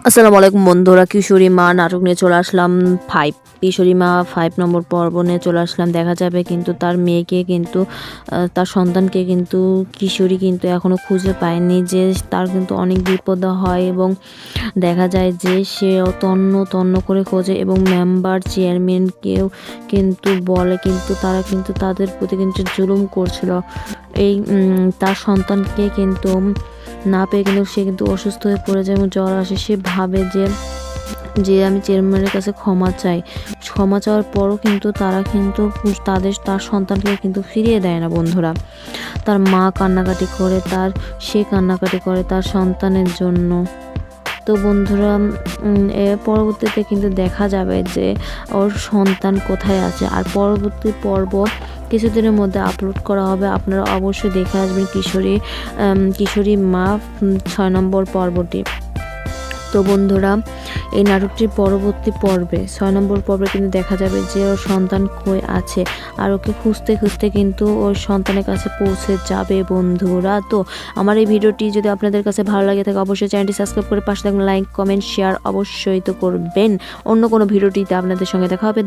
আসসালামু আলাইকুম বন্ধুরা, কিশোরী মা নাটক নিয়ে চলে আসলাম 5। কিশোরী মা 5 নম্বর পর্ব নিয়ে চলে আসলাম। দেখা যাবে কিন্তু তার মেয়েকে কিন্তু তার সন্তানকে কিন্তু কিশোরী কিন্তু এখনও খুঁজে পায়নি, যে তার কিন্তু অনেক বিপদ হয় এবং দেখা যায় যে সে তন্ন তন্ন করে খোঁজে এবং মেম্বার চেয়ারম্যানকেও কিন্তু বলে, কিন্তু তারা কিন্তু তাদের প্রতি কিন্তু জুলুম করছিল। এই তার সন্তানকে কিন্তু না পেয়ে কিন্তু সে কিন্তু অসুস্থ হয়ে পড়ে যায় এবং জ্বর আসে। সে ভাবে যে যে আমি চেয়ারম্যানের কাছে ক্ষমা চাই। ক্ষমা চাওয়ার পরও কিন্তু তারা কিন্তু তার সন্তানকে কিন্তু ফিরিয়ে দেয় না বন্ধুরা। তার মা কান্নাকাটি করে, সে কান্নাকাটি করে তার সন্তানের জন্য। তো বন্ধুরা, এর পরবর্তীতে কিন্তু দেখা যাবে যে ওর সন্তান কোথায় আছে। আর পরবর্তী পর্ব কিছুদিনের মধ্যে আপলোড করা হবে, আপনারা অবশ্যই দেখে আসবেন কিশোরী মা 6 নম্বর পর্বটি। তো বন্ধুরা, এই নাটকটির পরবর্তী পর্বে 6 নম্বর পর্বে কিন্তু দেখা যাবে যে ওর সন্তান কই আছে, আর ওকে খুঁজতে খুঁজতে কিন্তু ওর সন্তানের কাছে পৌঁছে যাবে বন্ধুরা। তো আমার এই ভিডিওটি যদি আপনাদের কাছে ভালো লাগে থাকে, অবশ্যই চ্যানেলটি সাবস্ক্রাইব করে পাশে থাকবেন, লাইক কমেন্ট শেয়ার অবশ্যই তো করবেন। অন্য কোনো ভিডিওটিতে আপনাদের সঙ্গে দেখা হবে।